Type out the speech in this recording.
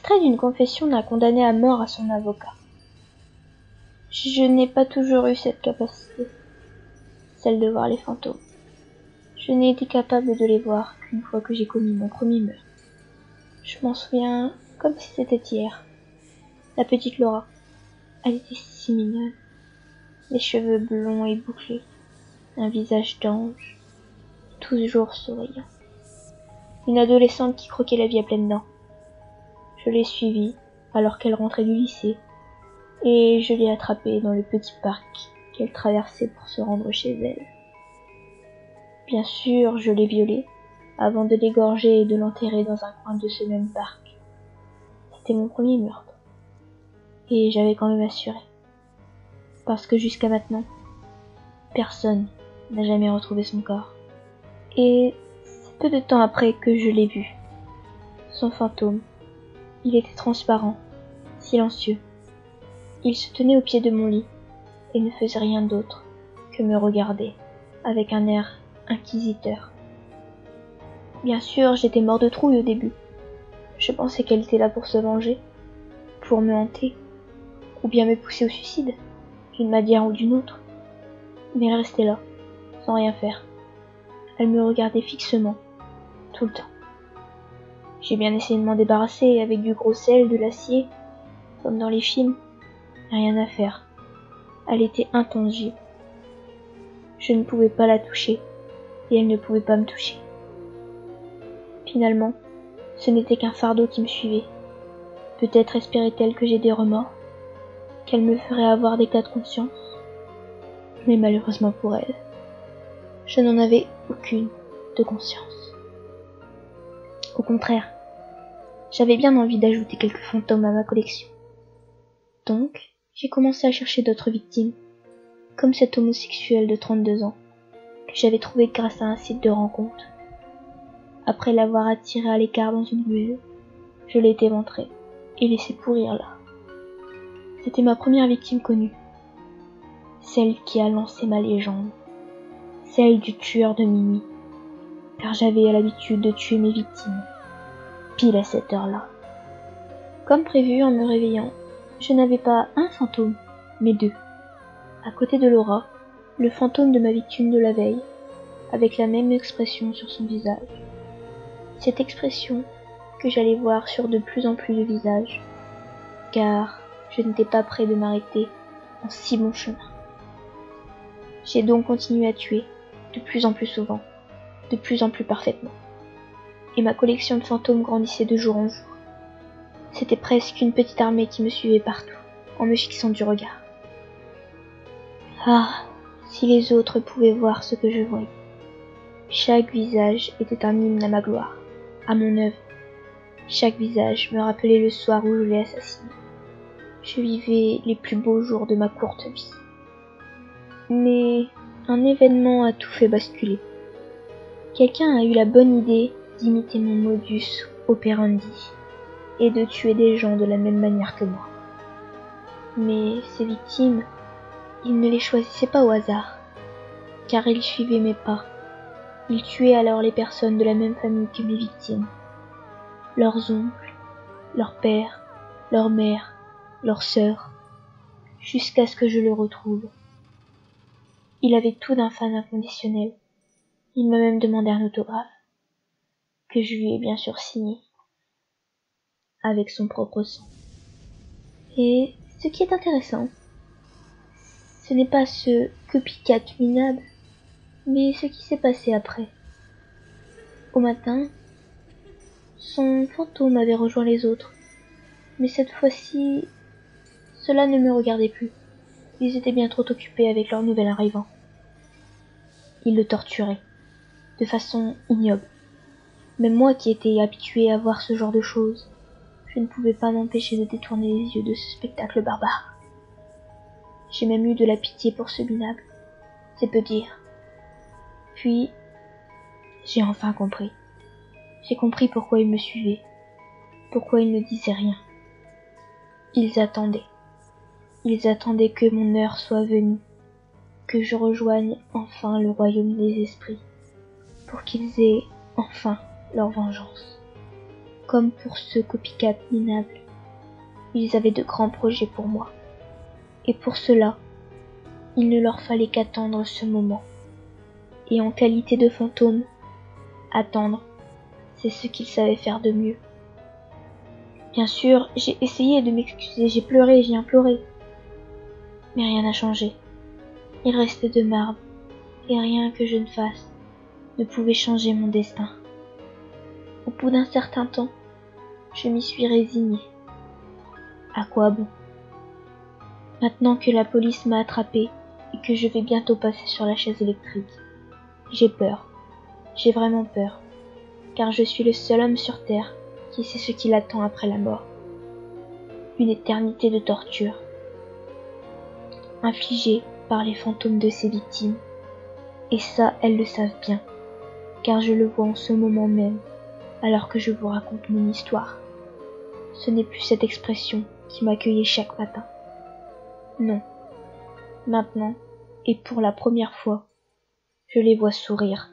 secret d'une confession l'a condamné à mort à son avocat. Je n'ai pas toujours eu cette capacité, celle de voir les fantômes. Je n'ai été capable de les voir qu'une fois que j'ai commis mon premier meurtre. Je m'en souviens comme si c'était hier. La petite Laura, elle était si mignonne. Les cheveux blonds et bouclés, un visage d'ange, toujours souriant. Une adolescente qui croquait la vie à pleines dents. Je l'ai suivie alors qu'elle rentrait du lycée, et je l'ai attrapée dans le petit parc qu'elle traversait pour se rendre chez elle. Bien sûr, je l'ai violée, avant de l'égorger et de l'enterrer dans un coin de ce même parc. C'était mon premier meurtre. Et j'avais quand même assuré. Parce que jusqu'à maintenant, personne n'a jamais retrouvé son corps. Et c'est peu de temps après que je l'ai vu. Son fantôme. Il était transparent, silencieux. Il se tenait au pied de mon lit et ne faisait rien d'autre que me regarder avec un air inquisiteur. Bien sûr, j'étais mort de trouille au début. Je pensais qu'elle était là pour se venger, pour me hanter, ou bien me pousser au suicide, d'une manière ou d'une autre. Mais elle restait là, sans rien faire. Elle me regardait fixement, tout le temps. J'ai bien essayé de m'en débarrasser avec du gros sel, de l'acier, comme dans les films. Rien à faire. Elle était intangible. Je ne pouvais pas la toucher, et elle ne pouvait pas me toucher. Finalement, ce n'était qu'un fardeau qui me suivait. Peut-être espérait-elle que j'ai des remords, qu'elle me ferait avoir des cas de conscience. Mais malheureusement pour elle, je n'en avais aucune de conscience. Au contraire, j'avais bien envie d'ajouter quelques fantômes à ma collection. Donc, j'ai commencé à chercher d'autres victimes, comme cet homosexuel de 32 ans, que j'avais trouvé grâce à un site de rencontre. Après l'avoir attiré à l'écart dans une ruelle, je l'ai éventré et laissé pourrir là. C'était ma première victime connue, celle qui a lancé ma légende, celle du tueur de minuit, car j'avais l'habitude de tuer mes victimes, pile à cette heure-là. Comme prévu, en me réveillant, je n'avais pas un fantôme, mais deux. À côté de Laura, le fantôme de ma victime de la veille, avec la même expression sur son visage. Cette expression que j'allais voir sur de plus en plus de visages, car je n'étais pas près de m'arrêter en si bon chemin. J'ai donc continué à tuer, de plus en plus souvent, de plus en plus parfaitement. Et ma collection de fantômes grandissait de jour en jour. C'était presque une petite armée qui me suivait partout, en me fixant du regard. Ah, si les autres pouvaient voir ce que je voyais. Chaque visage était un hymne à ma gloire, à mon œuvre. Chaque visage me rappelait le soir où je l'ai assassiné. Je vivais les plus beaux jours de ma courte vie. Mais un événement a tout fait basculer. Quelqu'un a eu la bonne idée d'imiter mon modus operandi et de tuer des gens de la même manière que moi. Mais ces victimes, il ne les choisissait pas au hasard, car ils suivaient mes pas. Il tuait alors les personnes de la même famille que mes victimes. Leurs oncles, leurs pères, leurs mères, leurs sœurs, jusqu'à ce que je le retrouve. Il avait tout d'un fan inconditionnel. Il m'a même demandé un autographe, que je lui ai bien sûr signé, avec son propre sang. Et ce qui est intéressant, ce n'est pas ce copycat minable, mais ce qui s'est passé après. Au matin, son fantôme avait rejoint les autres, mais cette fois-ci, cela ne me regardait plus. Ils étaient bien trop occupés avec leur nouvel arrivant. Ils le torturaient, de façon ignoble. Même moi qui étais habituée à voir ce genre de choses, je ne pouvais pas m'empêcher de détourner les yeux de ce spectacle barbare. J'ai même eu de la pitié pour ce minable, c'est peu dire. Puis, j'ai enfin compris. J'ai compris pourquoi ils me suivaient, pourquoi ils ne disaient rien. Ils attendaient. Ils attendaient que mon heure soit venue, que je rejoigne enfin le royaume des esprits, pour qu'ils aient enfin leur vengeance. comme pour ce copycat minable. Ils avaient de grands projets pour moi. Et pour cela, il ne leur fallait qu'attendre ce moment. Et en qualité de fantôme, attendre, c'est ce qu'ils savaient faire de mieux. Bien sûr, j'ai essayé de m'excuser, j'ai pleuré, j'ai imploré. Mais rien n'a changé. Il restait de marbre, et rien que je ne fasse ne pouvait changer mon destin. Au bout d'un certain temps, je m'y suis résignée. À quoi bon? Maintenant que la police m'a attrapée et que je vais bientôt passer sur la chaise électrique, j'ai peur. J'ai vraiment peur, car je suis le seul homme sur Terre qui sait ce qui l'attend après la mort. Une éternité de torture, infligée par les fantômes de ses victimes. Et ça, elles le savent bien, car je le vois en ce moment même, alors que je vous raconte mon histoire. Ce n'est plus cette expression qui m'accueillait chaque matin. Non. Maintenant, et pour la première fois, je les vois sourire.